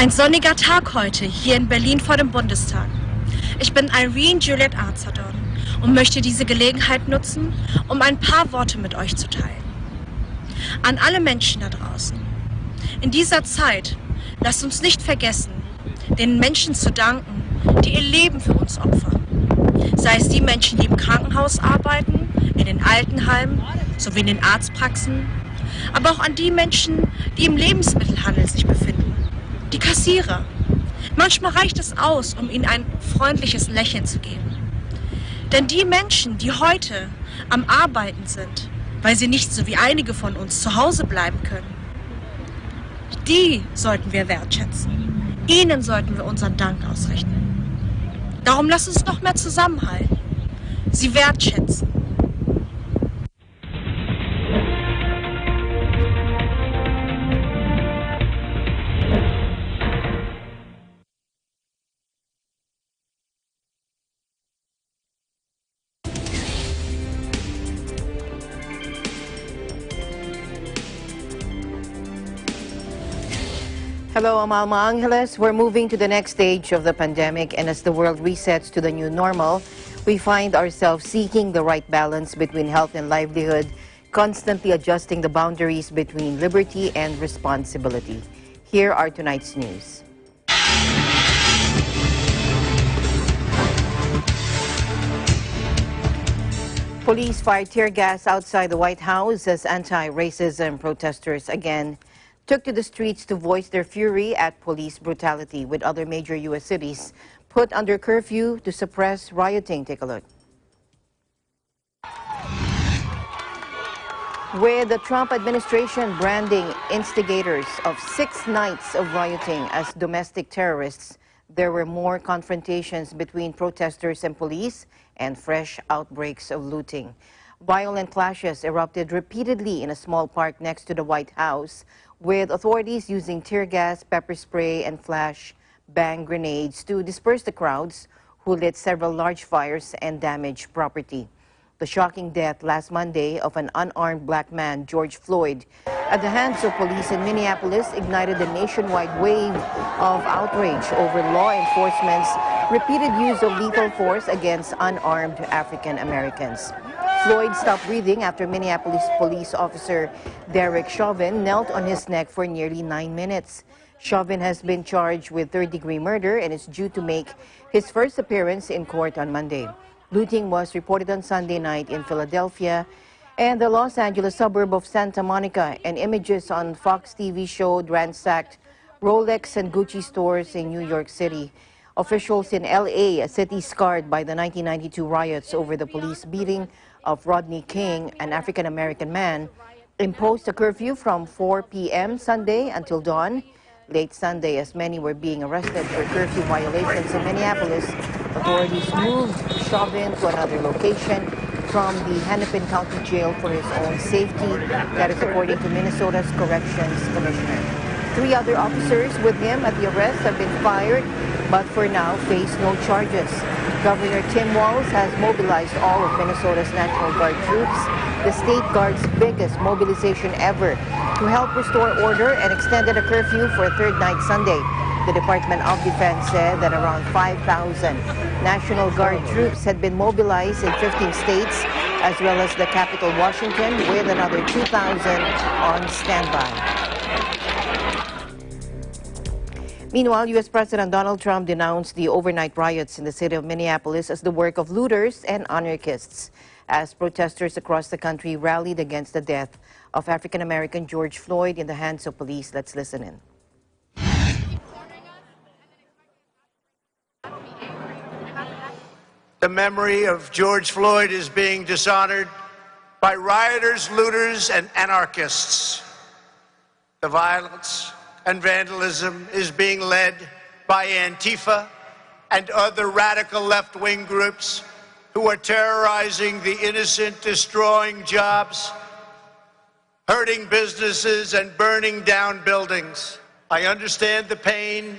Ein sonniger Tag heute hier in Berlin vor dem Bundestag. Ich bin Irene Juliet Arzadon und möchte diese Gelegenheit nutzen, um ein paar Worte mit euch zu teilen. An alle Menschen da draußen. In dieser Zeit lasst uns nicht vergessen, den Menschen zu danken, die ihr Leben für uns opfern. Sei es die Menschen, die im Krankenhaus arbeiten, in den Altenheimen sowie in den Arztpraxen, aber auch an die Menschen, die im Lebensmittelhandel sich befinden. Die Kassierer. Manchmal reicht es aus, um ihnen ein freundliches Lächeln zu geben. Denn die Menschen, die heute am Arbeiten sind, weil sie nicht so wie einige von uns zu Hause bleiben können, die sollten wir wertschätzen. Ihnen sollten wir unseren Dank ausrichten. Darum lasst uns noch mehr zusammenhalten. Sie wertschätzen. Hello, I'm Alma Angeles. We're moving to the next stage of the pandemic, and as the world resets to the new normal, we find ourselves seeking the right balance between health and livelihood, constantly adjusting the boundaries between liberty and responsibility. Here are tonight's news. Police fired tear gas outside the White House as anti-racism protesters again took to the streets to voice their fury at police brutality, with other major U.S. cities put under curfew to suppress rioting. Take a look. With the Trump administration branding instigators of 6 nights of rioting as domestic terrorists, there were more confrontations between protesters and police and fresh outbreaks of looting. Violent clashes erupted repeatedly in a small park next to the White House, with authorities using tear gas, pepper spray, and flash bang grenades to disperse the crowds who lit several large fires and damaged property. The shocking death last Monday of an unarmed black man, George Floyd, at the hands of police in Minneapolis ignited a nationwide wave of outrage over law enforcement's repeated use of lethal force against unarmed African Americans. Floyd stopped breathing after Minneapolis police officer Derek Chauvin knelt on his neck for nearly 9 minutes. Chauvin has been charged with third-degree murder and is due to make his first appearance in court on Monday. Looting was reported on Sunday night in Philadelphia and the Los Angeles suburb of Santa Monica, and images on Fox TV showed ransacked Rolex and Gucci stores in New York City. Officials in LA, a city scarred by the 1992 riots over the police beating of Rodney King, an African-American man, imposed a curfew from 4 p.m. Sunday until dawn. Late Sunday, as many were being arrested for curfew violations in Minneapolis, authorities moved Chauvin to another location from the Hennepin County Jail for his own safety. That is according to Minnesota's Corrections Commissioner. 3 other officers with him at the arrest have been fired, but for now face no charges. Governor Tim Walz has mobilized all of Minnesota's National Guard troops, the state guard's biggest mobilization ever, to help restore order, and extended a curfew for a third night Sunday. The Department of Defense said that around 5,000 National Guard troops had been mobilized in 15 states, as well as the capital, Washington, with another 2,000 on standby. Meanwhile, U.S. President Donald Trump denounced the overnight riots in the city of Minneapolis as the work of looters and anarchists, as protesters across the country rallied against the death of African-American George Floyd in the hands of police. Let's listen in. The memory of George Floyd is being dishonored by rioters, looters, and anarchists. The violence and vandalism is being led by Antifa and other radical left-wing groups who are terrorizing the innocent, destroying jobs, hurting businesses, and burning down buildings. I understand the pain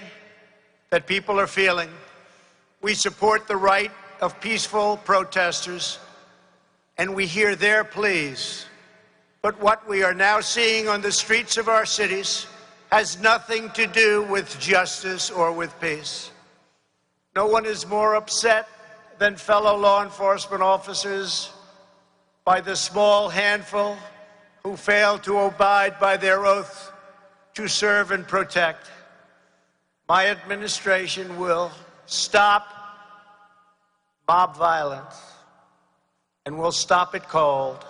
that people are feeling. We support the right of peaceful protesters, and we hear their pleas. But what we are now seeing on the streets of our cities has nothing to do with justice or with peace. No one is more upset than fellow law enforcement officers by the small handful who fail to abide by their oath to serve and protect. My administration will stop mob violence, and we'll stop it cold.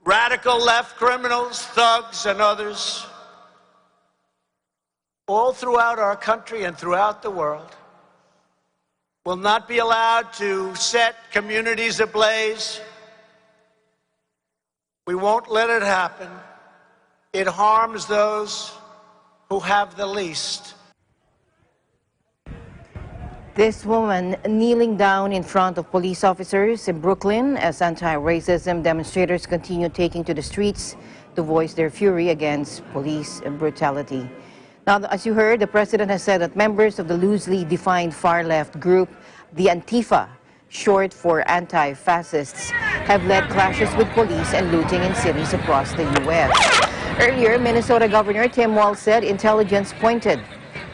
Radical left criminals, thugs, and others, all throughout our country and throughout the world, will not be allowed to set communities ablaze. We won't let it happen. It harms those who have the least. This woman kneeling down in front of police officers in Brooklyn as anti-racism demonstrators continue taking to the streets to voice their fury against police brutality. Now, as you heard, the president has said that members of the loosely defined far-left group, the Antifa, short for anti-fascists, have led clashes with police and looting in cities across the U.S. Earlier, Minnesota Governor Tim Walz said intelligence pointed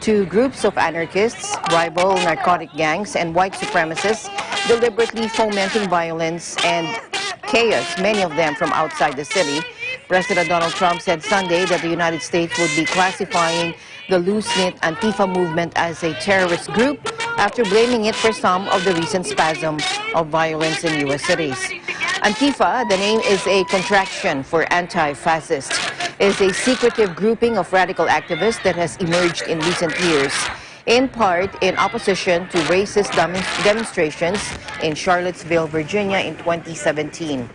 to groups of anarchists, rival narcotic gangs, and white supremacists deliberately fomenting violence and chaos, many of them from outside the city. President Donald Trump said Sunday that the United States would be classifying the loose-knit Antifa movement as a terrorist group after blaming it for some of the recent spasm of violence in U.S. cities. Antifa, the name is a contraction for anti-fascist, is a secretive grouping of radical activists that has emerged in recent years, in part in opposition to racist demonstrations in Charlottesville, Virginia in 2017.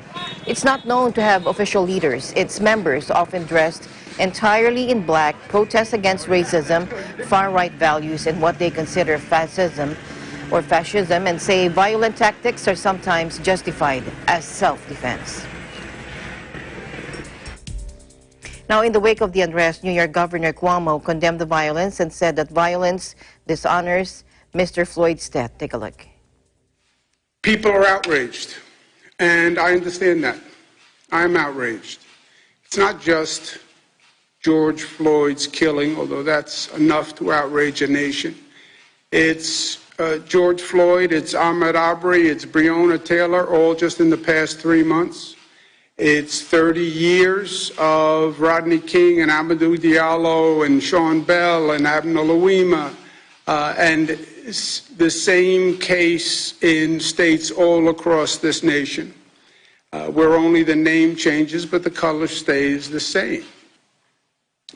It's not known to have official leaders. Its members, often dressed entirely in black, protest against racism, far-right values, and what they consider fascism, and say violent tactics are sometimes justified as self-defense. Now, in the wake of the unrest, New York Governor Cuomo condemned the violence and said that violence dishonors Mr. Floyd's death. Take a look. People are outraged, and I understand that. I'm outraged. It's not just George Floyd's killing, although that's enough to outrage a nation. It's George Floyd, it's Ahmaud Arbery, it's Breonna Taylor, all just in the past 3 months. It's 30 years of Rodney King and Amadou Diallo and Sean Bell and Abner Louima, and the same case in states all across this nation, where only the name changes but the color stays the same.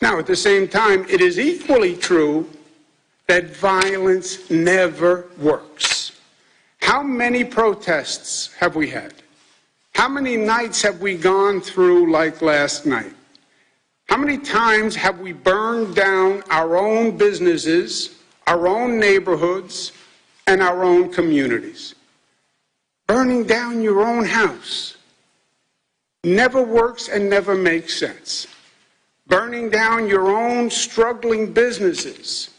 Now, at the same time, it is equally true that violence never works. How many protests have we had? How many nights have we gone through like last night? How many times have we burned down our own businesses, our own neighborhoods, and our own communities? Burning down your own house never works and never makes sense. Burning down your own struggling businesses,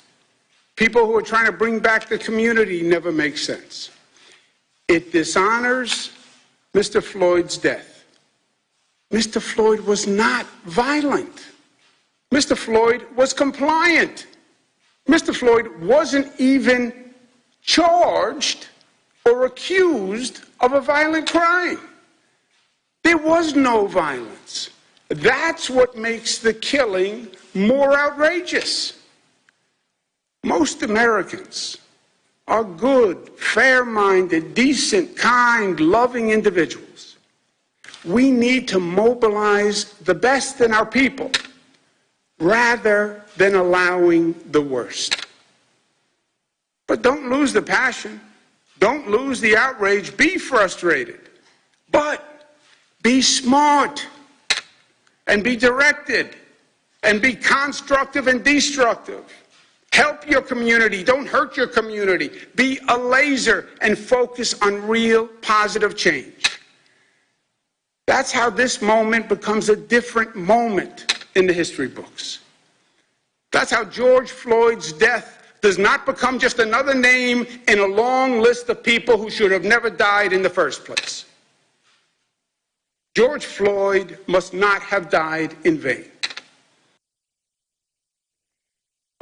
people who are trying to bring back the community, never makes sense. It dishonors Mr. Floyd's death. Mr. Floyd was not violent. Mr. Floyd was compliant. Mr. Floyd wasn't even charged or accused of a violent crime. There was no violence. That's what makes the killing more outrageous. Most Americans are good, fair-minded, decent, kind, loving individuals. We need to mobilize the best in our people rather than allowing the worst. But don't lose the passion. Don't lose the outrage. Be frustrated. But be smart and be directed and be constructive and destructive. Help your community. Don't hurt your community. Be a laser and focus on real positive change. That's how this moment becomes a different moment in the history books. That's how George Floyd's death does not become just another name in a long list of people who should have never died in the first place. George Floyd must not have died in vain.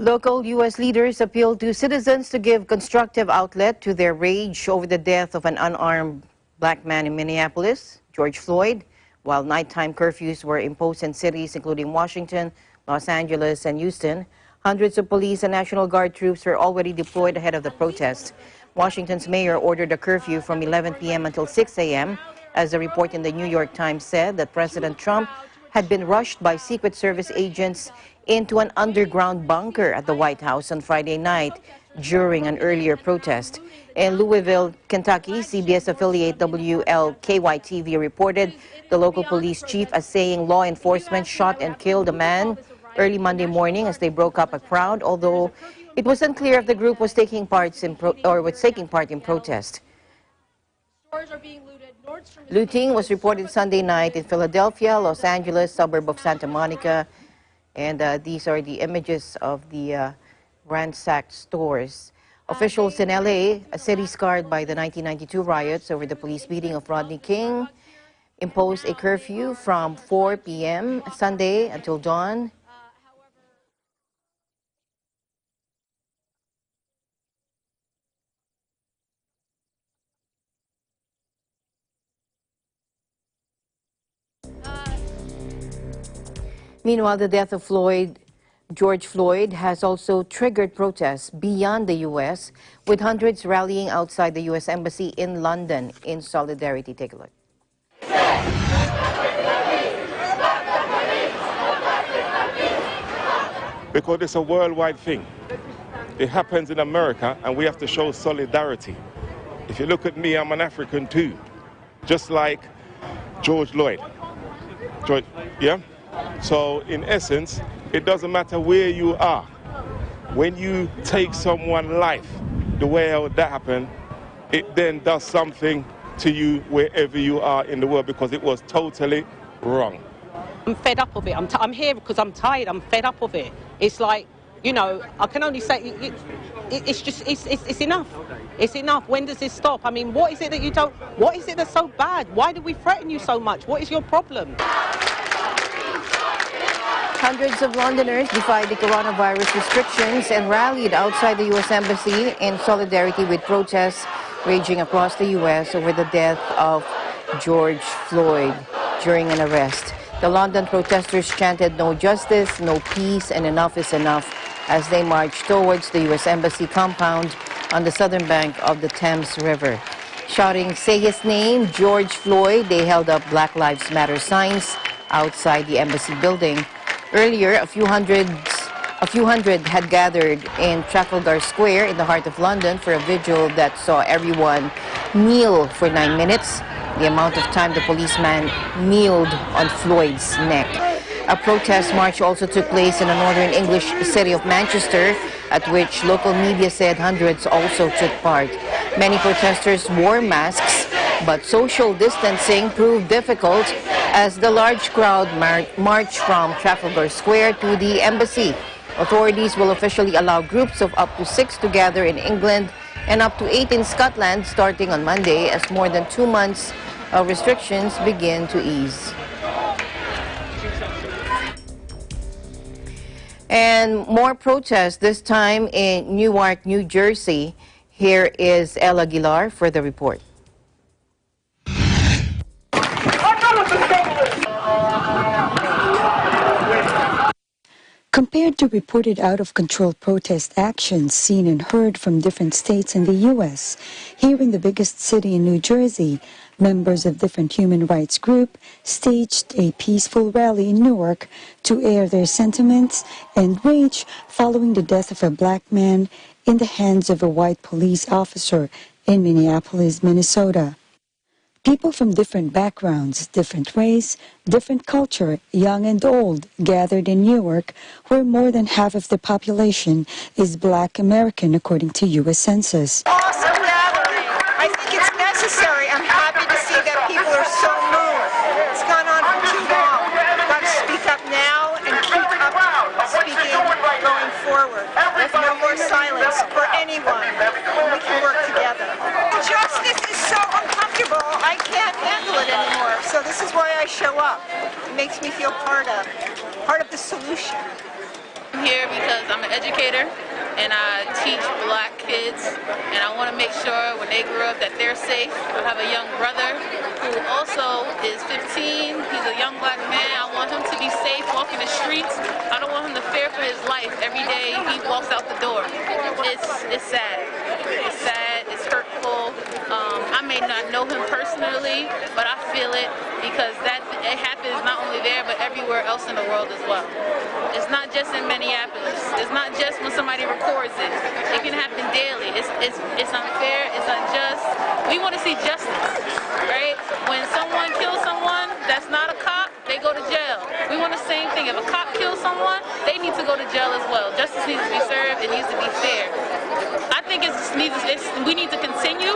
Local U.S. leaders appealed to citizens to give constructive outlet to their rage over the death of an unarmed black man in Minneapolis, George Floyd, while nighttime curfews were imposed in cities including Washington, Los Angeles, and Houston. Hundreds of police and National Guard troops were already deployed ahead of the protest. Washington's mayor ordered a curfew from 11 p.m. until 6 a.m. as a report in the New York Times said that President Trump had been rushed by Secret Service agents into an underground bunker at the White House on Friday night during an earlier protest. In Louisville, Kentucky, CBS affiliate WLKY-TV reported the local police chief as saying law enforcement shot and killed a man early Monday morning as they broke up a crowd, although it was unclear if the group was taking part in protest. Looting was reported Sunday night in Philadelphia, Los Angeles, suburb of Santa Monica, and these are the images of the ransacked stores. Officials in LA, a city scarred by the 1992 riots over the police beating of Rodney King, imposed a curfew from 4 p.m. Sunday until dawn. Meanwhile, the death of George Floyd has also triggered protests beyond the U.S., with hundreds rallying outside the U.S. Embassy in London in solidarity. Take a look. Because it's a worldwide thing. It happens in America, and we have to show solidarity. If you look at me, I'm an African too, just like George Floyd. Yeah? So in essence, it doesn't matter where you are. When you take someone's life, the way that happened, it then does something to you wherever you are in the world, because it was totally wrong. I'm fed up of it. I'm here because I'm tired. I'm fed up of it. It's like, you know, I can only say it's enough. It's enough. When does this stop? I mean, what is it that you don't, what is it that's so bad? Why do we threaten you so much? What is your problem? Hundreds of Londoners defied the coronavirus restrictions and rallied outside the U.S. Embassy in solidarity with protests raging across the U.S. over the death of George Floyd during an arrest. The London protesters chanted "No justice, no peace, and enough is enough" as they marched towards the U.S. Embassy compound on the southern bank of the Thames River. Shouting "Say his name, George Floyd," they held up Black Lives Matter signs outside the embassy building. Earlier, a few hundred had gathered in Trafalgar Square in the heart of London for a vigil that saw everyone kneel for 9 minutes, the amount of time the policeman kneeled on Floyd's neck. A protest march also took place in the northern English city of Manchester, at which local media said hundreds also took part. Many protesters wore masks, but social distancing proved difficult as the large crowd marched from Trafalgar Square to the embassy. Authorities will officially allow groups of up to 6 to gather in England and up to 8 in Scotland starting on Monday, as more than 2 months of restrictions begin to ease. And more protests, this time in Newark, New Jersey. Here is El Aguilar for the report. Compared to reported out-of-control protest actions seen and heard from different states in the U.S., here in the biggest city in New Jersey, members of different human rights groups staged a peaceful rally in Newark to air their sentiments and rage following the death of a black man in the hands of a white police officer in Minneapolis, Minnesota. People from different backgrounds, different race, different culture, young and old, gathered in Newark, where more than half of the population is Black American, according to U.S. Census. Awesome gathering. I think it's necessary. I'm happy to see that people are so moved. It's gone on for too long. We've got to speak up now and keep up speaking going forward. There's no more silence for anyone. We can work together. Justice is so uncomfortable. I can't handle it anymore. So this is why I show up. It makes me feel part of the solution. I'm here because I'm an educator and I teach black kids, and I want to make sure when they grow up that they're safe. I have a young brother who also is 15. He's a young black man. I want him to be safe walking the streets. I don't want him to fear for his life every day he walks out the door. It's sad. It's sad. It's hurtful. I may not know him personally, but I feel it because it happens not only there but everywhere else in the world as well. It's not just in Minneapolis. It's not just when somebody records it. It can happen daily. It's unfair. It's unjust. We want to see justice, right? When someone kills someone that's not a cop, they go to jail. We want the same thing. If a cop kills someone, they need to go to jail as well. Justice needs to be served. It needs to be fair. I think we need to continue,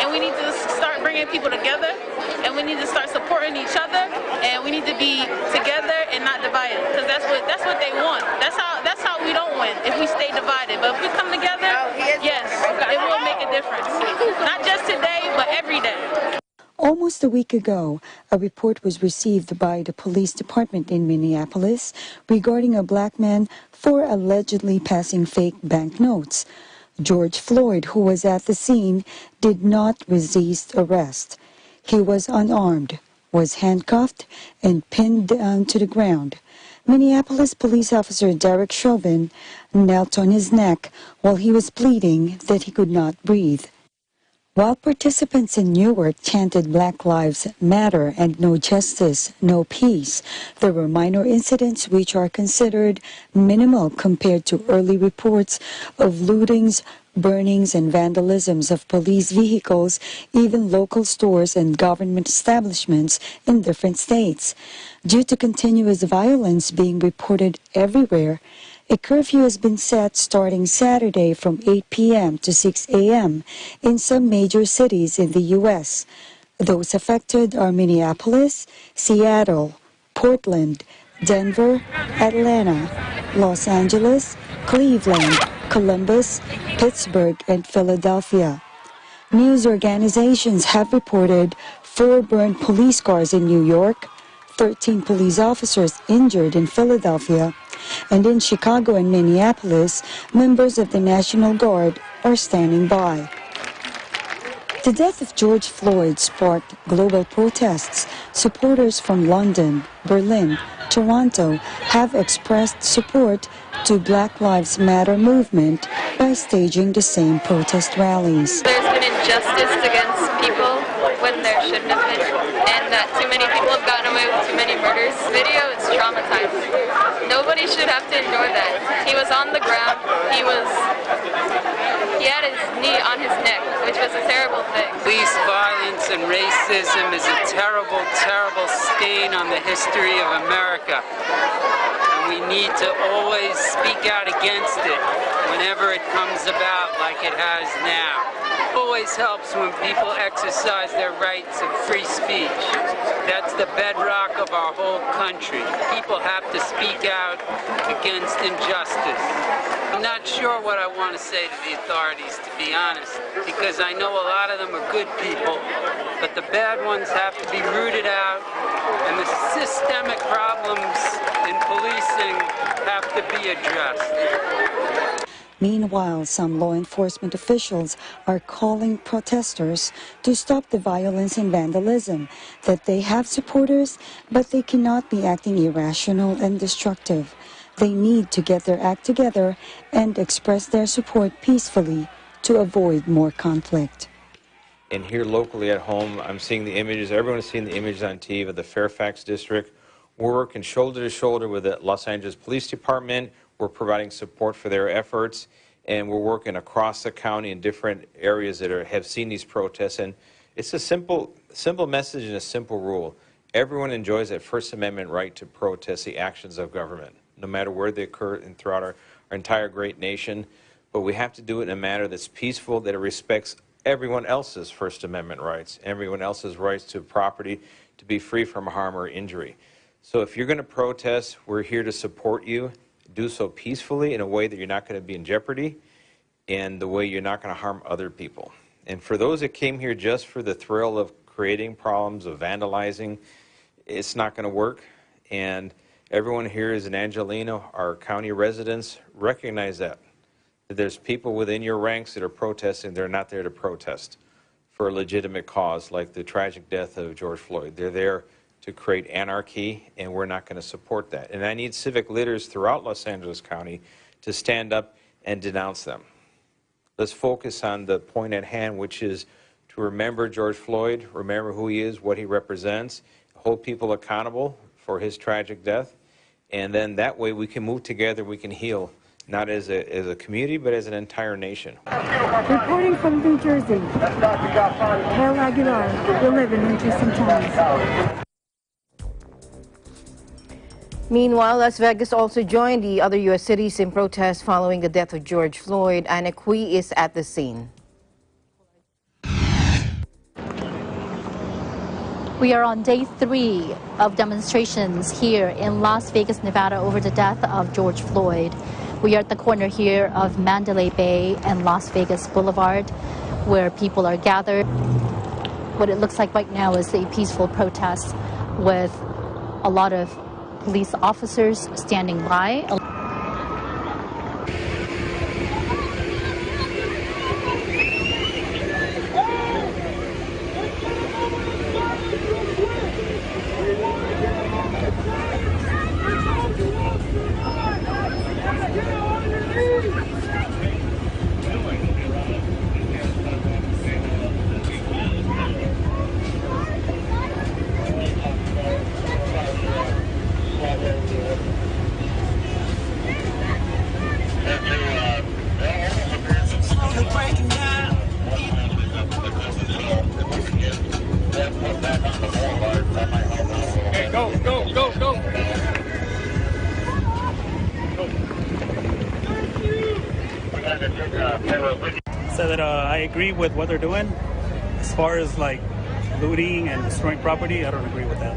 and we need to start bringing people together, and we need to start supporting each other, and we need to be together and not divided, because that's what they want. That's how we don't win, if we stay divided. But if we come together, yes, it will make a difference. Not just today, but every day. Almost a week ago, a report was received by the police department in Minneapolis regarding a black man for allegedly passing fake banknotes. George Floyd, who was at the scene, did not resist arrest. He was unarmed, was handcuffed, and pinned down to the ground. Minneapolis police officer Derek Chauvin knelt on his neck while he was pleading that he could not breathe. While participants in Newark chanted Black Lives Matter and No Justice, No Peace, there were minor incidents which are considered minimal compared to early reports of lootings, burnings, and vandalisms of police vehicles, even local stores and government establishments in different states. Due to continuous violence being reported everywhere, a curfew has been set starting Saturday from 8 p.m. to 6 a.m. in some major cities in the U.S. Those affected are Minneapolis, Seattle, Portland, Denver, Atlanta, Los Angeles, Cleveland, Columbus, Pittsburgh, and Philadelphia. News organizations have reported 4 burned police cars in New York, 13 police officers injured in Philadelphia, and in Chicago and Minneapolis, members of the National Guard are standing by. The death of George Floyd sparked global protests. Supporters from London, Berlin, Toronto have expressed support to Black Lives Matter movement by staging the same protest rallies. There's been injustice against people when there shouldn't have been, and that too many people have gotten away with too many murders. This video is traumatizing. Nobody should have to endure that. He was on the ground. He had his knee on his neck, which was a terrible thing. Police violence and racism is a terrible, terrible stain on the history of America. And we need to always speak out against it whenever it comes about like it has now. It always helps when people exercise their rights of free speech. That's the bedrock of our whole country. People have to speak out against injustice. I'm not sure what I want to say to the authorities, to be honest, because I know a lot of them are good people, but the bad ones have to be rooted out, and the systemic problems in policing have to be addressed. Meanwhile, some law enforcement officials are calling protesters to stop the violence and vandalism, that they have supporters, but they cannot be acting irrational and destructive. They need to get their act together and express their support peacefully to avoid more conflict. And here locally at home, I'm seeing the images, everyone's seeing the images on TV of the Fairfax district. We're working shoulder to shoulder with the Los Angeles Police Department. We're providing support for their efforts, and we're working across the county in different areas that have seen these protests. And it's a simple message and a simple rule. Everyone enjoys that First Amendment right to protest the actions of government, no matter where they occur and throughout our entire great nation. But we have to do it in a manner that's peaceful, that it respects everyone else's First Amendment rights, everyone else's rights to property, to be free from harm or injury. So if you're going to protest, we're here to support you. Do so peacefully in a way that you're not going to be in jeopardy and the way you're not going to harm other people. And for those that came here just for the thrill of creating problems, of vandalizing, it's not going to work. And Everyone here is in Angelina, our county residents, recognize that there's people within your ranks that are protesting. They're not there to protest for a legitimate cause like the tragic death of George Floyd. They're there to create anarchy, and we're not going to support that. And I need civic leaders throughout Los Angeles County to stand up and denounce them. Let's focus on the point at hand, which is to remember George Floyd, remember who he is, what he represents, hold people accountable for his tragic death, and then that way we can move together, we can heal, not as a community, but as an entire nation. Reporting from New Jersey, Carol Aguilar. We live in interesting times. Meanwhile, Las Vegas also joined the other U.S. cities in protest following the death of George Floyd. Anna Cui is at the scene. We are on day 3 of demonstrations here in Las Vegas, Nevada over the death of George Floyd. We are at the corner here of Mandalay Bay and Las Vegas Boulevard, where people are gathered. What it looks like right now is a peaceful protest with a lot of police officers standing by. So that I agree with what they're doing. As far as like looting and destroying property, I don't agree with that.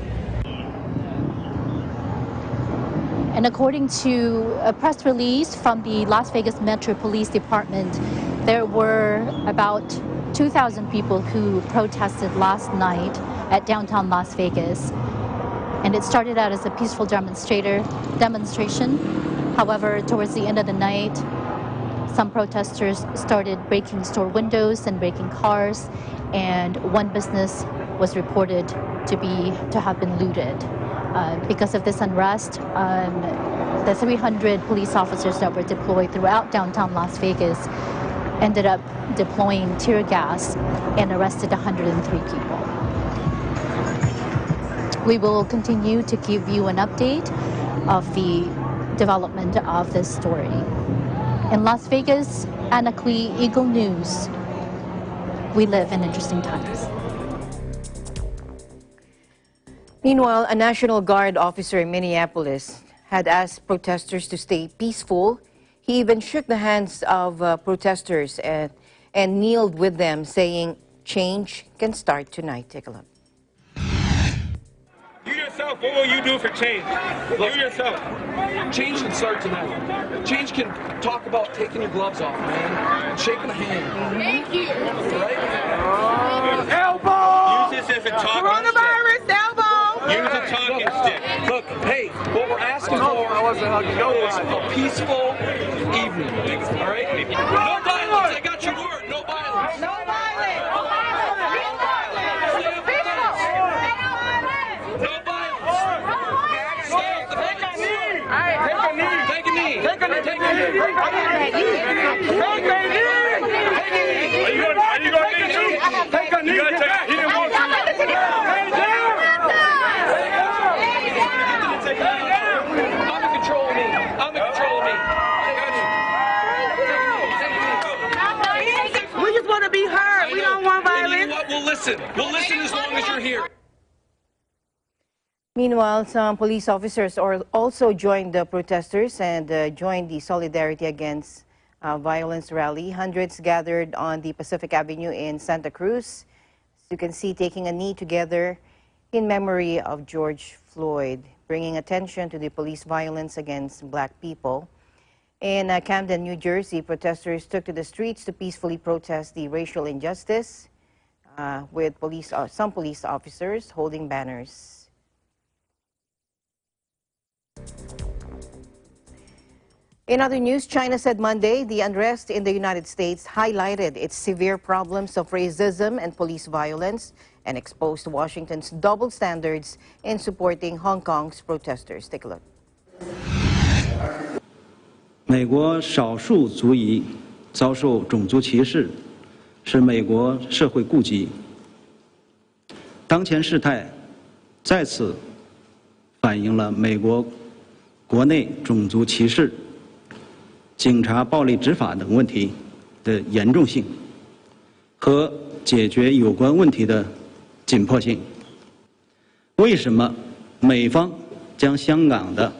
And according to a press release from the Las Vegas Metro Police Department, there were about 2,000 people who protested last night at downtown Las Vegas. And it started out as a peaceful demonstration. However, towards the end of the night, some protesters started breaking store windows and breaking cars, and one business was reported to have been looted. Because of this unrest, the 300 police officers that were deployed throughout downtown Las Vegas ended up deploying tear gas and arrested 103 people. We will continue to give you an update of the development of this story. In Las Vegas, Anna Cui, Eagle News. We live in interesting times. Meanwhile, a National Guard officer in Minneapolis had asked protesters to stay peaceful. He even shook the hands of protesters and kneeled with them, saying, "Change can start tonight." Take a look. You yourself, what will you do for change? You yourself. Change can start tonight. Change can talk about taking your gloves off, man, and shaking a hand. Thank you. Right? Elbow! Use this as a talking Coronavirus, elbow! Use a talking stick. Look, hey, what we're asking for is a peaceful evening. All right? No violence. I got your word. No violence. No violence! No We just want to be heard. We don't want violence. You know what? We'll listen. We'll listen as long as you're here. Meanwhile, some police officers also joined the protesters and joined the Solidarity Against Violence rally. Hundreds gathered on the Pacific Avenue in Santa Cruz. As you can see, taking a knee together in memory of George Floyd, bringing attention to the police violence against black people. In Camden, New Jersey, protesters took to the streets to peacefully protest the racial injustice, with some police officers holding banners. In other news, China said Monday the unrest in the United States highlighted its severe problems of racism and police violence and exposed Washington's double standards in supporting Hong Kong's protesters. Take a look. 美国少数族裔遭受种族歧视，是美国社会痼疾。当前事态再次反映了美国国内种族歧视、警察暴力执法等问题的严重性和解决有关问题的紧迫性。为什么美方将香港的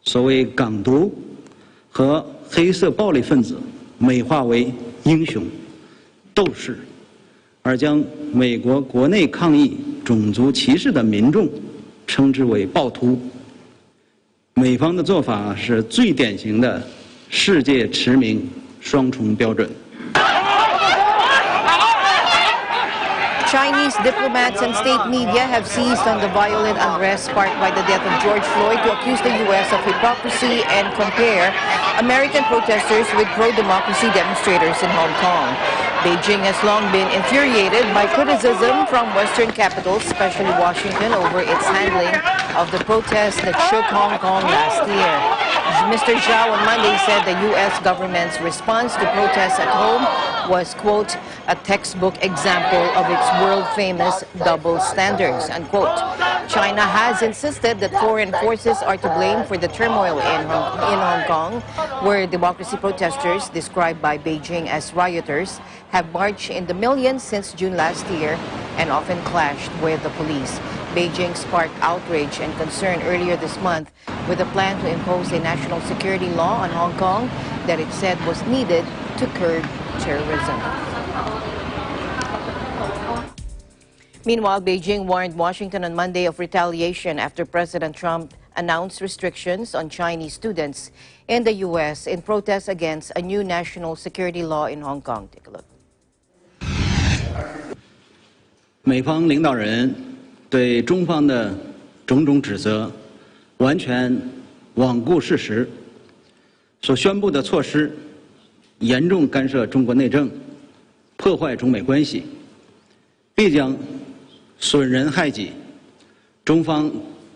所谓港独和黑色暴力分子美化为英雄、斗士，而将美国国内抗议种族歧视的民众称之为暴徒？美方的做法是最典型的世界驰名双重标准。 Chinese diplomats and state media have seized on the violent unrest sparked by the death of George Floyd to accuse the U.S. of hypocrisy and compare American protesters with pro-democracy demonstrators in Hong Kong. Beijing has long been infuriated by criticism from Western capitals, especially Washington, over its handling of the protests that shook Hong Kong last year. Mr. Zhao on Monday said the U.S. government's response to protests at home was, quote, a textbook example of its world-famous double standards, unquote. China has insisted that foreign forces are to blame for the turmoil in Hong Kong, where democracy protesters, described by Beijing as rioters, have marched in the millions since June last year and often clashed with the police. Beijing sparked outrage and concern earlier this month with a plan to impose a national security law on Hong Kong that it said was needed to curb terrorism. Meanwhile, Beijing warned Washington on Monday of retaliation after President Trump announced restrictions on Chinese students in the U.S. in protest against a new national security law in Hong Kong. Take a look. 美方领导人对中方的种种指责，完全罔顾事实，所宣布的措施严重干涉中国内政，破坏中美关系，必将损人害己。中方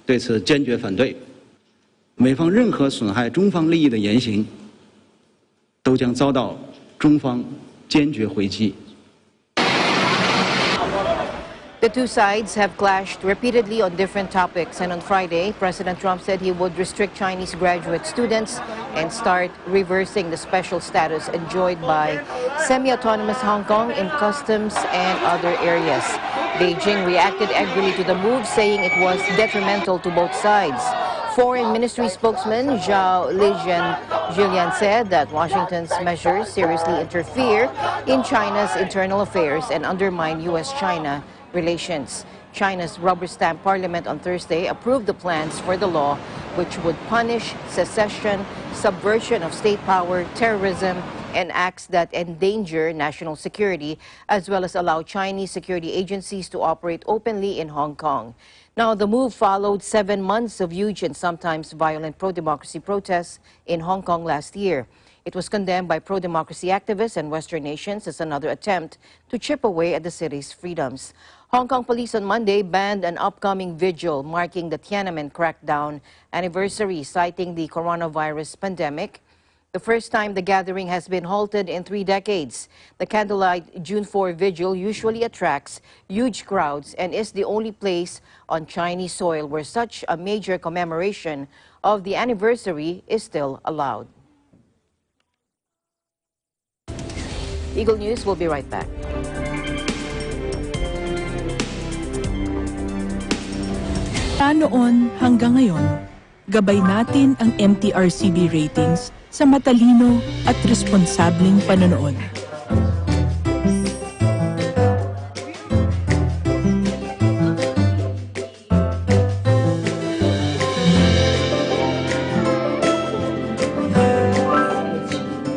对此坚决反对。美方任何损害中方利益的言行，都将遭到中方坚决回击。 The two sides have clashed repeatedly on different topics, and on Friday, President Trump said he would restrict Chinese graduate students and start reversing the special status enjoyed by semi-autonomous Hong Kong in customs and other areas. Beijing reacted angrily to the move, saying it was detrimental to both sides. Foreign Ministry spokesman Zhao Lijian said that Washington's measures seriously interfere in China's internal affairs and undermine U.S.-China relations. China's rubber-stamp parliament on Thursday approved the plans for the law, which would punish secession, subversion of state power, terrorism, and acts that endanger national security, as well as allow Chinese security agencies to operate openly in Hong Kong. Now, the move followed 7 months of huge and sometimes violent pro-democracy protests in Hong Kong last year. It was condemned by pro-democracy activists and Western nations as another attempt to chip away at the city's freedoms. Hong Kong police on Monday banned an upcoming vigil marking the Tiananmen crackdown anniversary, citing the coronavirus pandemic. The first time the gathering has been halted in 3 decades. The candlelight June 4 vigil usually attracts huge crowds and is the only place on Chinese soil where such a major commemoration of the anniversary is still allowed. Eagle News will be right back. Noon hanggang ngayon, gabay natin ang MTRCB ratings sa matalino at responsableng panonood.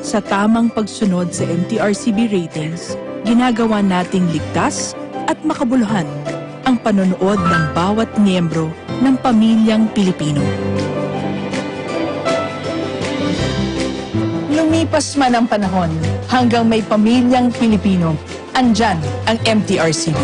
Sa tamang pagsunod sa MTRCB ratings, ginagawa nating ligtas at makabuluhan ang panonood ng bawat miyembro ng pamilyang Pilipino. Lumipas man ang panahon, hanggang may pamilyang Pilipino, andyan ang MTRCB.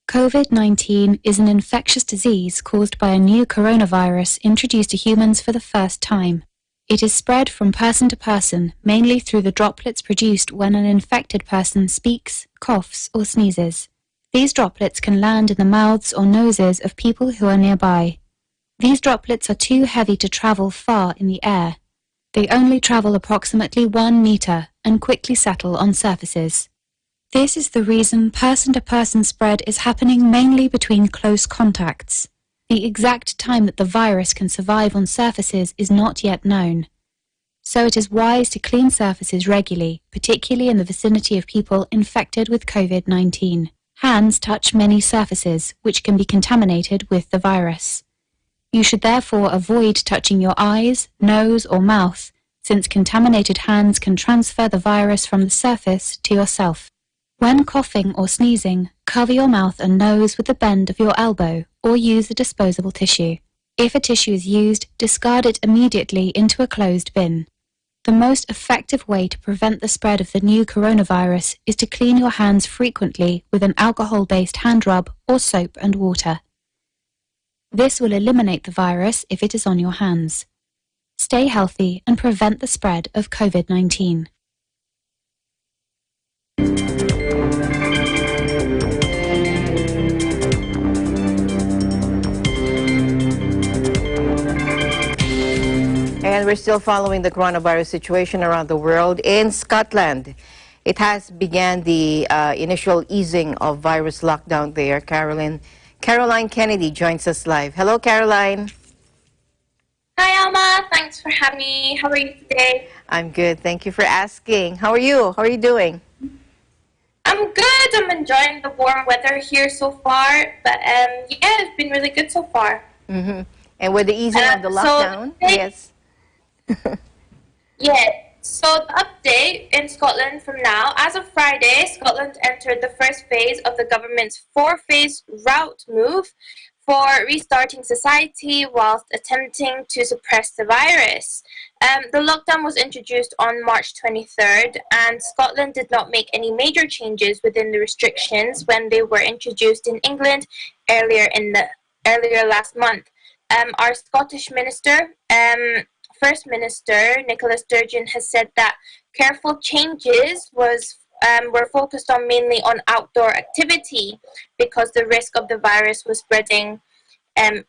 COVID-19 is an infectious disease caused by a new coronavirus introduced to humans for the first time. It is spread from person to person, mainly through the droplets produced when an infected person speaks, coughs, or sneezes. These droplets can land in the mouths or noses of people who are nearby. These droplets are too heavy to travel far in the air. They only travel approximately 1 meter and quickly settle on surfaces. This is the reason person-to-person spread is happening mainly between close contacts. The exact time that the virus can survive on surfaces is not yet known. So it is wise to clean surfaces regularly, particularly in the vicinity of people infected with COVID-19. Hands touch many surfaces, which can be contaminated with the virus. You should therefore avoid touching your eyes, nose, or mouth, since contaminated hands can transfer the virus from the surface to yourself. When coughing or sneezing, cover your mouth and nose with the bend of your elbow or use a disposable tissue. If a tissue is used, discard it immediately into a closed bin. The most effective way to prevent the spread of the new coronavirus is to clean your hands frequently with an alcohol-based hand rub or soap and water. This will eliminate the virus if it is on your hands. Stay healthy and prevent the spread of COVID-19. And we're still following the coronavirus situation around the world. In Scotland, it has began the initial easing of virus lockdown there. Caroline Kennedy joins us live. Hello, Caroline. Hi, Alma. Thanks for having me. How are you today? I'm good. Thank you for asking. How are you? How are you doing? I'm good. I'm enjoying the warm weather here so far. But yeah, it's been really good so far. Mm-hmm. And with the easing of the lockdown, yes. Yeah, so the update in Scotland from now, as of Friday, Scotland entered the first phase of the government's 4-phase route move for restarting society whilst attempting to suppress the virus. The lockdown was introduced on March 23rd, and Scotland did not make any major changes within the restrictions when they were introduced in England earlier last month. Our Scottish First Minister Nicola Sturgeon has said that careful changes were focused on mainly on outdoor activity because the risk of the virus was spreading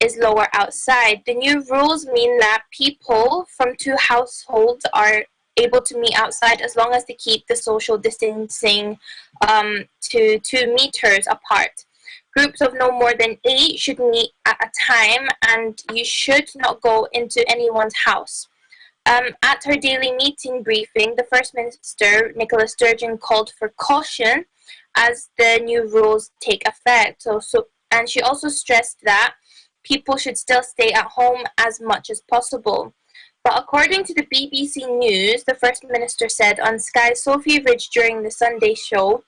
is lower outside. The new rules mean that people from 2 households are able to meet outside as long as they keep the social distancing to 2 meters apart. Groups of no more than 8 should meet at a time, and you should not go into anyone's house. At her daily meeting briefing, the First Minister, Nicola Sturgeon, called for caution as the new rules take effect. And she also stressed that people should still stay at home as much as possible. But according to the BBC News, the First Minister said on Sky's Sophie Ridge during the Sunday show,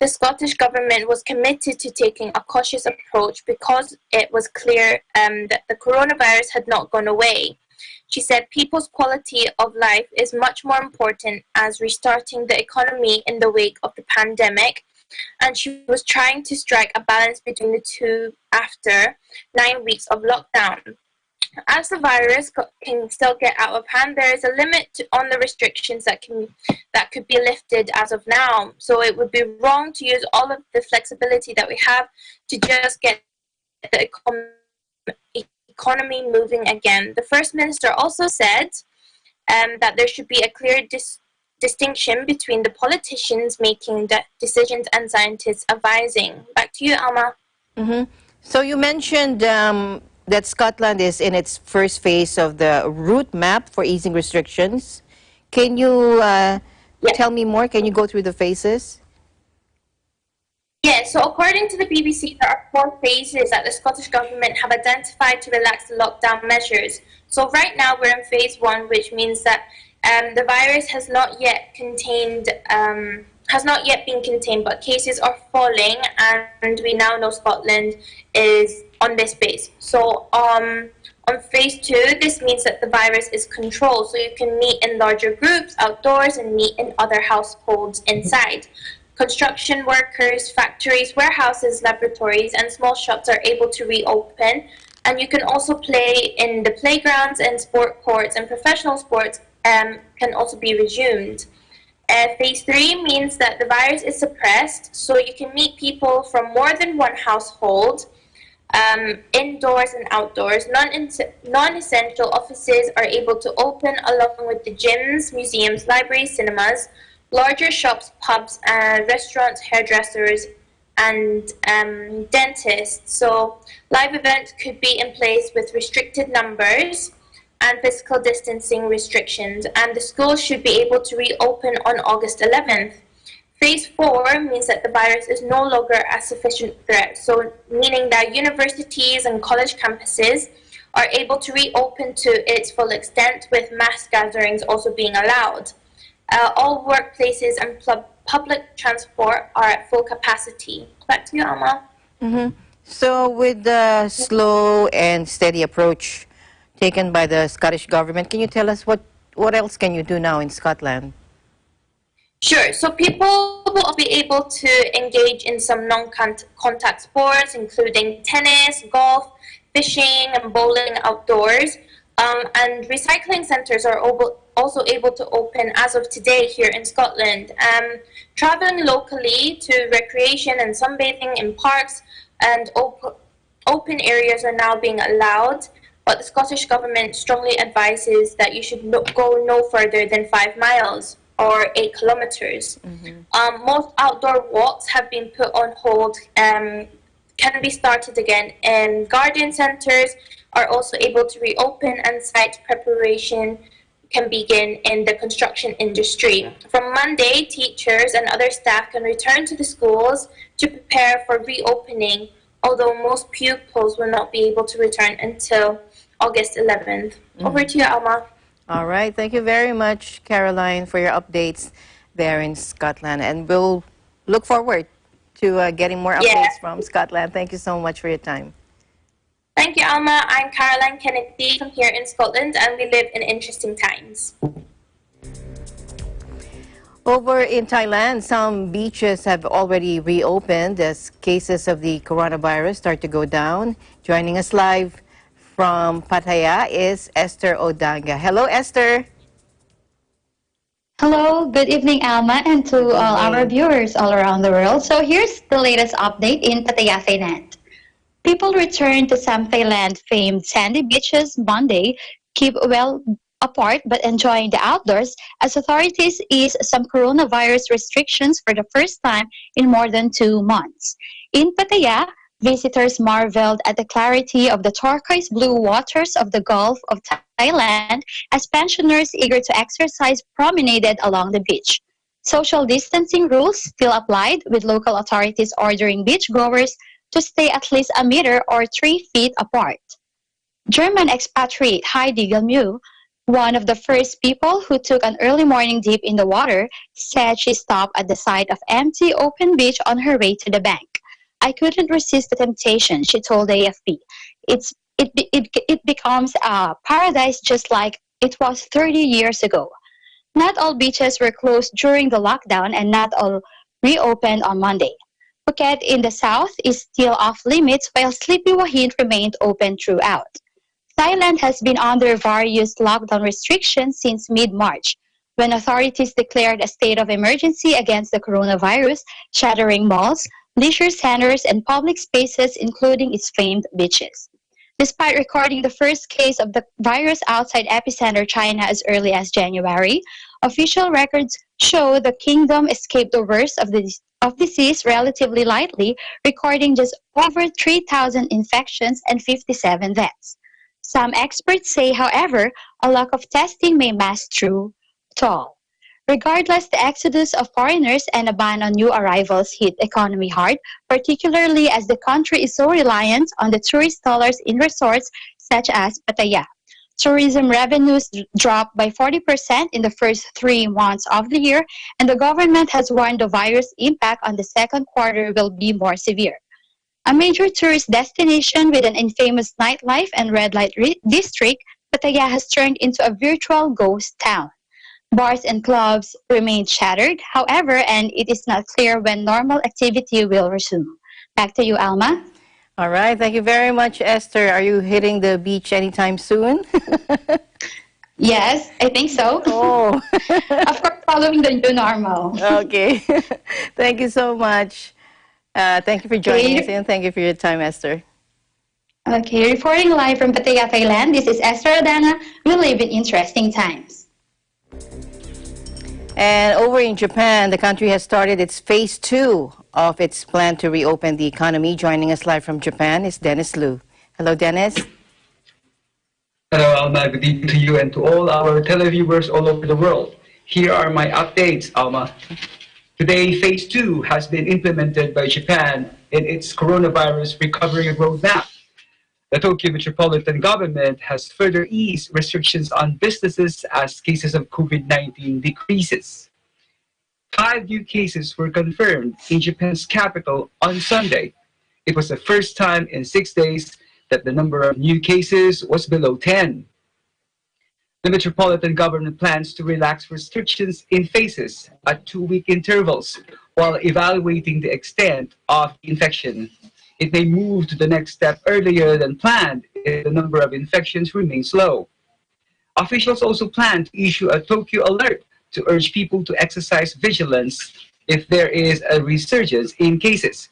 the Scottish Government was committed to taking a cautious approach because it was clear that the coronavirus had not gone away. She said people's quality of life is much more important as restarting the economy in the wake of the pandemic, and she was trying to strike a balance between the two after 9 weeks of lockdown. As the virus can still get out of hand, there is a limit on the restrictions that could be lifted as of now. So it would be wrong to use all of the flexibility that we have to just get the economy moving again. The First Minister also said that there should be a clear distinction between the politicians making the decisions and scientists advising. Back to you, Alma. Mm-hmm. So you mentioned that Scotland is in its first phase of the route map for easing restrictions. Can you tell me more? Can you go through the phases? Yeah, so according to the BBC, there are 4 phases that the Scottish Government have identified to relax the lockdown measures. So right now we're in phase 1, which means that the virus has not yet been contained, but cases are falling, and we now know Scotland is on this base. So on phase 2, this means that the virus is controlled, so you can meet in larger groups outdoors and meet in other households inside. Construction workers, factories, warehouses, laboratories, and small shops are able to reopen, and you can also play in the playgrounds and sport courts, and professional sports can also be resumed. Phase 3 means that the virus is suppressed, so you can meet people from more than one household, indoors and outdoors. Non-essential offices are able to open along with the gyms, museums, libraries, cinemas, larger shops, pubs, restaurants, hairdressers, and dentists. So live events could be in place with restricted numbers and physical distancing restrictions, and the schools should be able to reopen on August 11th. Phase 4 means that the virus is no longer a sufficient threat, so meaning that universities and college campuses are able to reopen to its full extent, with mass gatherings also being allowed. All workplaces and public transport are at full capacity. Back to you, Alma. So with the slow and steady approach taken by the Scottish government, can you tell us what else can you do now in Scotland? Sure. So people will be able to engage in some non-contact sports, including tennis, golf, fishing, and bowling outdoors. And recycling centres are also able to open as of today here in Scotland. Travelling locally to recreation and sunbathing in parks and open areas are now being allowed, but the Scottish Government strongly advises that you should go no further than 5 miles or 8 kilometres. Most outdoor walks have been put on hold, can be started again, and garden centres are also able to reopen, and site preparation can begin in the construction industry. From Monday, teachers and other staff can return to the schools to prepare for reopening, although most pupils will not be able to return until August 11th. Over to you, Alma. All right. Thank you very much, Caroline, for your updates there in Scotland. And we'll look forward to getting more updates from Scotland. Thank you so much for your time. Thank you, Alma. I'm Caroline Kennedy from here in Scotland, and we live in interesting times. Over in Thailand, some beaches have already reopened as cases of the coronavirus start to go down. Joining us live from Pattaya is Esther Odanga. Hello, Esther. Hello, good evening, Alma, and to all our viewers all around the world. So here's the latest update in Pattaya, Thailand. People returned to some Thailand-famed sandy beaches Monday, keep well apart but enjoying the outdoors as authorities ease some coronavirus restrictions for the first time in more than 2 months. In Pattaya, visitors marveled at the clarity of the turquoise blue waters of the Gulf of Thailand as pensioners eager to exercise promenaded along the beach. Social distancing rules still applied, with local authorities ordering beachgoers to stay at least a meter or 3 feet apart. German expatriate Heidi Gelmu, one of the first people who took an early morning dip in the water, said she stopped at the sight of empty open beach on her way to the bank. I couldn't resist the temptation, she told AFP. It becomes a paradise just like it was 30 years ago. Not all beaches were closed during the lockdown and not all reopened on Monday. Phuket in the south is still off limits while Sleepy Wahid remained open throughout. Thailand has been under various lockdown restrictions since mid-March, when authorities declared a state of emergency against the coronavirus, shattering malls, leisure centers, and public spaces, including its famed beaches. Despite recording the first case of the virus outside epicenter China as early as January, official records show the kingdom escaped the worst of disease relatively lightly, recording just over 3,000 infections and 57 deaths. Some experts say, however, a lack of testing may mask through it all. Regardless, the exodus of foreigners and a ban on new arrivals hit economy hard, particularly as the country is so reliant on the tourist dollars in resorts such as Pattaya. Tourism revenues dropped by 40% in the first 3 months of the year, and the government has warned the virus impact on the second quarter will be more severe. A major tourist destination with an infamous nightlife and red light district, Pattaya has turned into a virtual ghost town. Bars and clubs remain shuttered, however, and it is not clear when normal activity will resume. Back to you, Alma. All right, thank you very much, Esther. Are you hitting the beach anytime soon? Yes, I think so. Oh. Of course, following the new normal. Okay. Thank you so much. Thank you for joining us and thank you for your time, Esther. Okay, reporting live from Pattaya, Thailand, this is Esther Adana. We live in interesting times. And over in Japan, the country has started its phase 2 of its plan to reopen the economy. Joining us live from Japan is Dennis Liu. Hello, Dennis. Hello, Alma. Good evening to you and to all our televiewers all over the world. Here are my updates, Alma. Today, phase 2 has been implemented by Japan in its coronavirus recovery roadmap. The Tokyo metropolitan government has further eased restrictions on businesses as cases of COVID-19 decreases. 5 new cases were confirmed in Japan's capital on Sunday. It was the first time in 6 days that the number of new cases was below 10. The metropolitan government plans to relax restrictions in phases at 2-week intervals while evaluating the extent of the infection. It may move to the next step earlier than planned if the number of infections remains low. Officials also plan to issue a Tokyo alert to urge people to exercise vigilance if there is a resurgence in cases.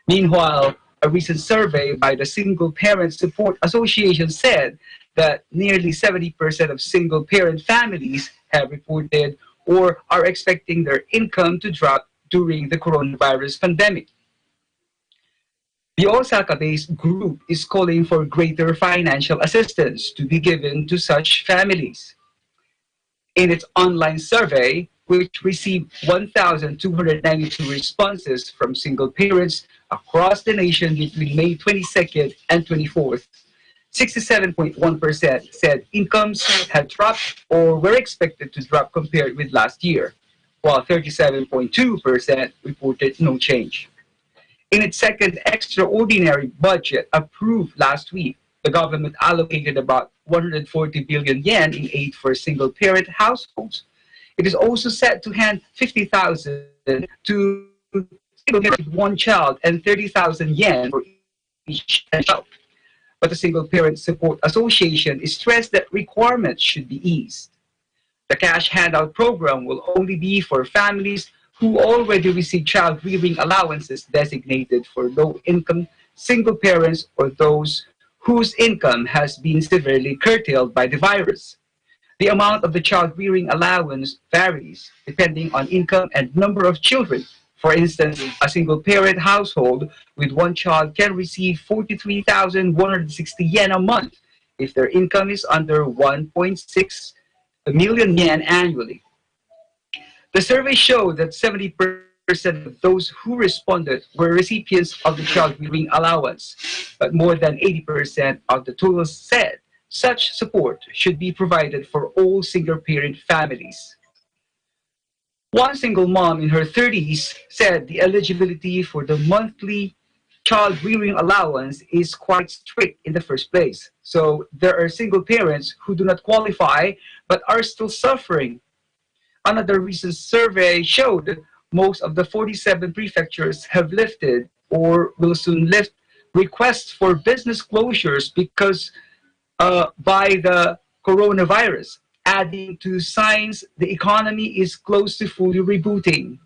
Meanwhile, a recent survey by the Single Parent Support Association said that nearly 70% of single-parent families have reported or are expecting their income to drop during the coronavirus pandemic. The Osaka-based group is calling for greater financial assistance to be given to such families. In its online survey, which received 1,292 responses from single parents across the nation between May 22nd and 24th, 67.1% said incomes had dropped or were expected to drop compared with last year, while 37.2% reported no change. In its second extraordinary budget approved last week, the government allocated about 140 billion yen in aid for single-parent households. It is also set to hand 50,000 to single parents with 1 child and 30,000 yen for each child. But the Single Parent Support Association stressed that requirements should be eased. The cash handout program will only be for families who already receive child rearing allowances designated for low-income single parents or those whose income has been severely curtailed by the virus. The amount of the child rearing allowance varies depending on income and number of children. For instance, a single parent household with 1 child can receive 43,160 yen a month if their income is under 1.6 million yen annually. The survey showed that 70% of those who responded were recipients of the child rearing allowance, but more than 80% of the total said such support should be provided for all single-parent families. One single mom in her 30s said the eligibility for the monthly child rearing allowance is quite strict in the first place. So there are single parents who do not qualify but are still suffering. Another recent survey showed most of the 47 prefectures have lifted or will soon lift requests for business closures because by the coronavirus, adding to signs the economy is close to fully rebooting.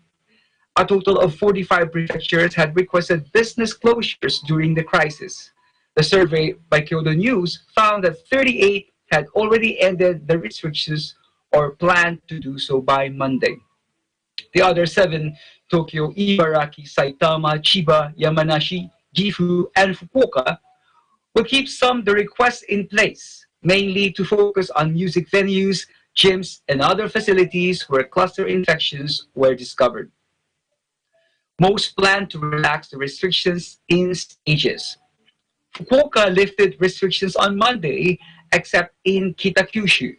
A total of 45 prefectures had requested business closures during the crisis. The survey by Kyodo News found that 38 had already ended the restrictions or planned to do so by Monday. The other 7, Tokyo, Ibaraki, Saitama, Chiba, Yamanashi, Gifu, and Fukuoka, will keep some of the requests in place, mainly to focus on music venues, gyms, and other facilities where cluster infections were discovered. Most plan to relax the restrictions in stages. Fukuoka lifted restrictions on Monday, except in Kitakyushu,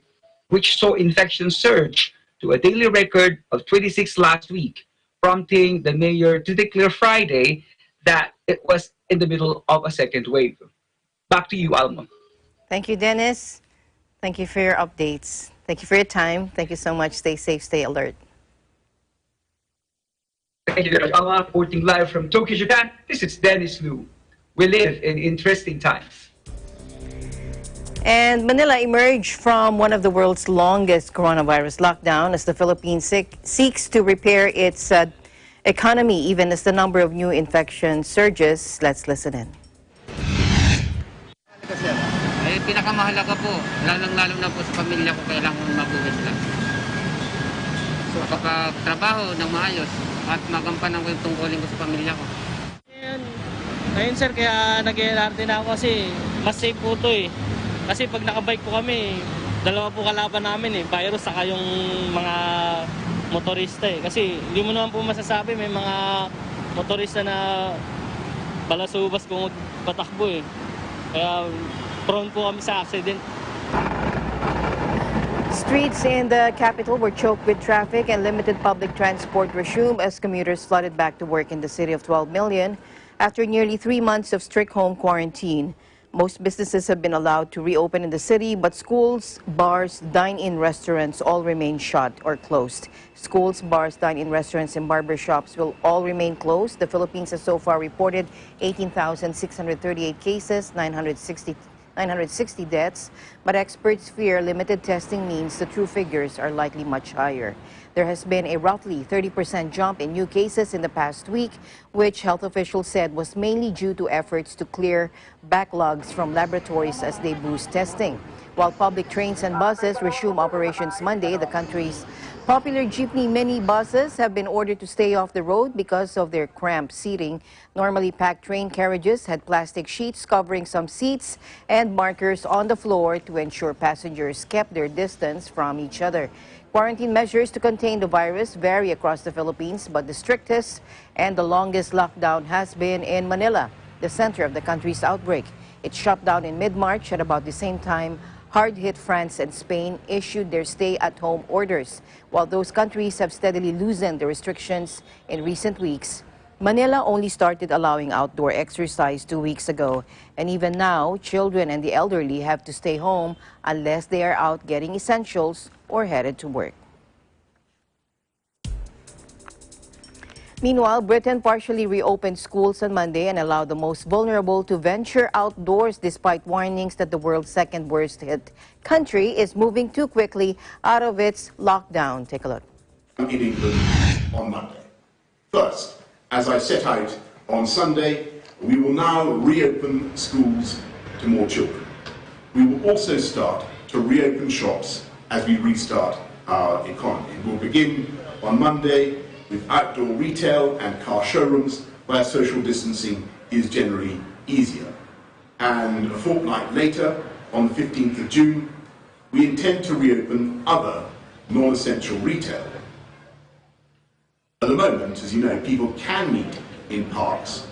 which saw infections surge to a daily record of 26 last week, prompting the mayor to declare Friday that it was in the middle of a second wave. Back to you, Alma. Thank you, Dennis. Thank you for your updates. Thank you for your time. Thank you so much. Stay safe, stay alert. Thank you, Alma. Reporting live from Tokyo, Japan. This is Dennis Liu. We live in interesting times. And Manila emerged from one of the world's longest coronavirus lockdown as the Philippines seeks to repair its economy even as the number of new infections surges. Let's listen in. Ay, pinakamahalaga po, lalong-lalo na po sa pamilya ko, kailangan mabuhay lang. So, kapag trabaho ng maayos at magampanan ko yung tungkulin ko sa pamilya ko. Ngayon sir, kaya nag-LRT na ako kasi mas safe po ito eh. Kasi pag nakabike po kami, dalawa po kalaban namin eh, virus saka yung mga motorista eh. Kasi hindi mo naman po masasabi, may mga motorista na balasubas kung patakbo eh. Kaya prone po kami sa accident. Streets in the capital were choked with traffic and limited public transport resumed as commuters flooded back to work in the city of 12 million after nearly 3 months of strict home quarantine. Most businesses have been allowed to reopen in the city, but schools, bars, dine-in restaurants all remain shut or closed. Schools, bars, dine-in restaurants, and barber shops will all remain closed. The Philippines has so far reported 18,638 cases, 960 deaths, but experts fear limited testing means the true figures are likely much higher. There has been a roughly 30% jump in new cases in the past week, which health officials said was mainly due to efforts to clear backlogs from laboratories as they boost testing. While public trains and buses resume operations Monday, the country's popular jeepney mini buses have been ordered to stay off the road because of their cramped seating. Normally packed train carriages had plastic sheets covering some seats and markers on the floor to ensure passengers kept their distance from each other. Quarantine measures to contain the virus vary across the Philippines, but the strictest and the longest lockdown has been in Manila, the center of the country's outbreak. It shut down in mid-March. At about the same time, hard-hit France and Spain issued their stay-at-home orders. While those countries have steadily loosened the restrictions in recent weeks, Manila only started allowing outdoor exercise 2 weeks ago. And even now, children and the elderly have to stay home unless they are out getting essentials or headed to work. Meanwhile, Britain partially reopened schools on Monday and allowed the most vulnerable to venture outdoors despite warnings that the world's second worst hit country is moving too quickly out of its lockdown. Take a look. In England on Monday. First, as I set out on Sunday, we will now reopen schools to more children. We will also start to reopen shops as we restart our economy. We'll begin on Monday with outdoor retail and car showrooms where social distancing is generally easier. And a fortnight later, on the 15th of June, we intend to reopen other non-essential retail. At the moment, as you know, people can meet in parks,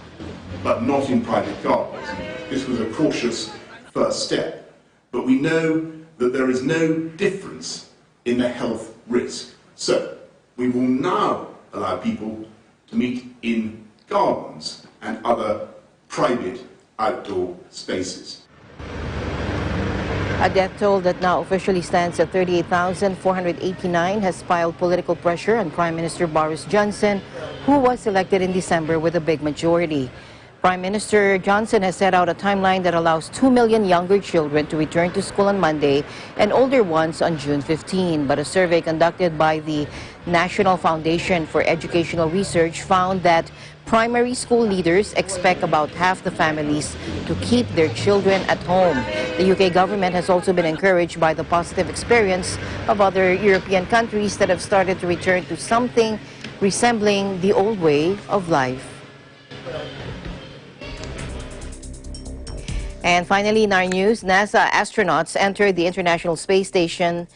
but not in private gardens. This was a cautious first step, but we know that there is no difference in the health risk. So, we will now allow people to meet in gardens and other private outdoor spaces. A death toll that now officially stands at 38,489 has piled political pressure on Prime Minister Boris Johnson, who was elected in December with a big majority. Prime Minister Johnson has set out a timeline that allows 2 million younger children to return to school on Monday and older ones on June 15. But a survey conducted by the National Foundation for Educational Research found that primary school leaders expect about half the families to keep their children at home. The UK government has also been encouraged by the positive experience of other European countries that have started to return to something resembling the old way of life. And finally, in our news, NASA astronauts entered the International Space Station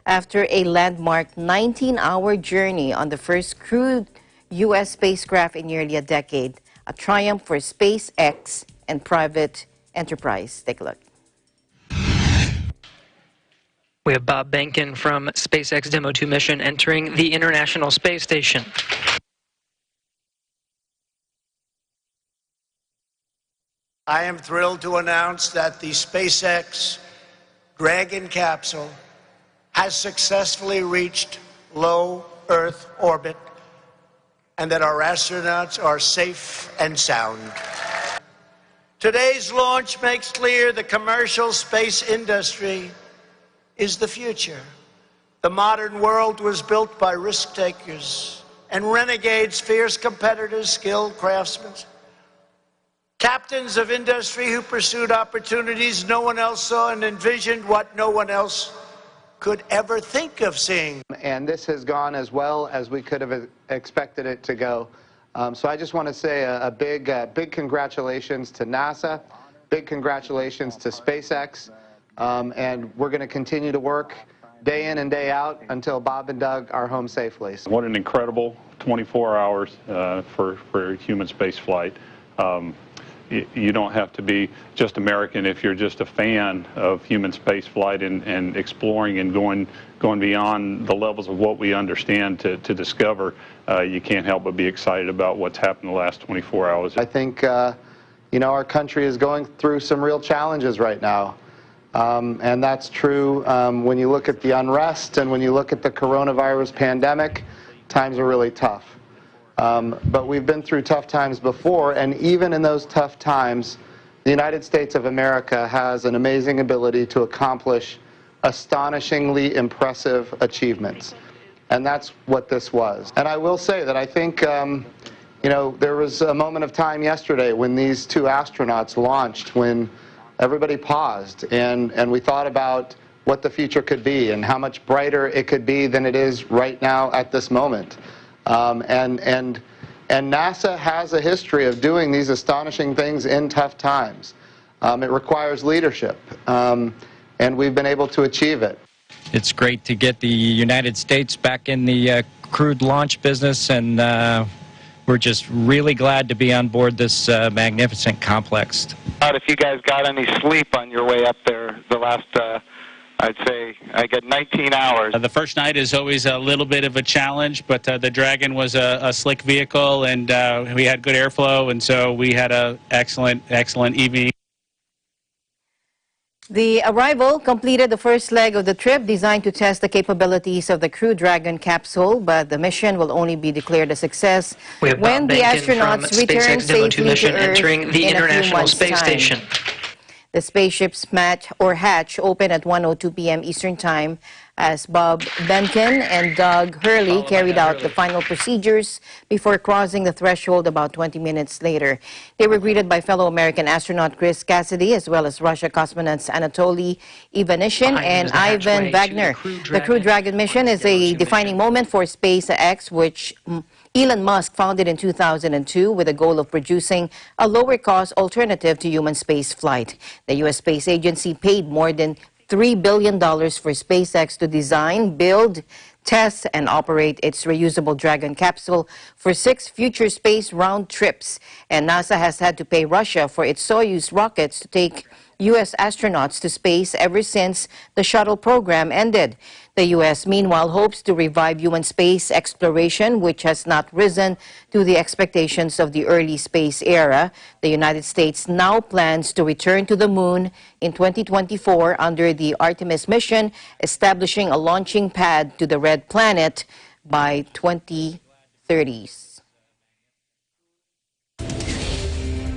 after a landmark 19-hour journey on the first crewed U.S. spacecraft in nearly a decade, a triumph for SpaceX and private enterprise. Take a look. We have Bob Behnken from SpaceX Demo 2 mission entering the International Space Station. I am thrilled to announce that the SpaceX Dragon capsule has successfully reached low Earth orbit and that our astronauts are safe and sound. Today's launch makes clear the commercial space industry is the future. The modern world was built by risk takers and renegades, fierce competitors, skilled craftsmen, captains of industry who pursued opportunities no one else saw and envisioned what no one else could ever think of seeing. And this has gone as well as we could have expected it to go. So I just want to say a big congratulations to NASA, big congratulations to SpaceX, and we're going to continue to work day in and day out until Bob and Doug are home safely. What an incredible 24 hours for human space flight. You don't have to be just American if you're just a fan of human space flight and exploring and going beyond the levels of what we understand to discover. You can't help but be excited about what's happened the last 24 hours. I think, you know, our country is going through some real challenges right now. And that's true when you look at the unrest and when you look at the coronavirus pandemic, times are really tough. But we've been through tough times before, and even in those tough times, the United States of America has an amazing ability to accomplish astonishingly impressive achievements. And that's what this was. And I will say that I think, you know, there was a moment of time yesterday when these two astronauts launched, when everybody paused and we thought about what the future could be and how much brighter it could be than it is right now at this moment. And NASA has a history of doing these astonishing things in tough times. It requires leadership, and we've been able to achieve it. It's great to get the United States back in the crewed launch business, and we're just really glad to be on board this magnificent complex. If you guys got any sleep on your way up there the last I'd say I got 19 hours. The first night is always a little bit of a challenge, but the Dragon was a slick vehicle, and we had good airflow, and so we had an excellent evening. The Arrival completed the first leg of the trip designed to test the capabilities of the Crew Dragon capsule, but the mission will only be declared a success when the astronauts return safely to Earth entering the in International a few Space months' time. Station. The spaceship's hatch opened at 1:02 p.m. Eastern Time as Bob Behnken and Doug Hurley carried out the final procedures before crossing the threshold about 20 minutes later. They were greeted by fellow American astronaut Chris Cassidy as well as Russia cosmonauts Anatoly Ivanishin and Ivan Wagner. The Crew Dragon mission is a defining moment for SpaceX, which Elon Musk founded in 2002 with the goal of producing a lower-cost alternative to human space flight. The U.S. Space Agency paid more than $3 billion for SpaceX to design, build, test, and operate its reusable Dragon capsule for 6 future space round trips. And NASA has had to pay Russia for its Soyuz rockets to take U.S. astronauts to space ever since the shuttle program ended. The U.S., meanwhile, hopes to revive human space exploration, which has not risen to the expectations of the early space era. The United States now plans to return to the moon in 2024 under the Artemis mission, establishing a launching pad to the Red Planet by 2030s.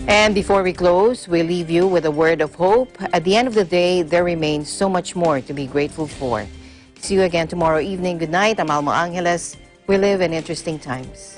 And before we close, we leave you with a word of hope. At the end of the day, there remains so much more to be grateful for. See you again tomorrow evening. Good night. I'm Alma Angeles. We live in interesting times.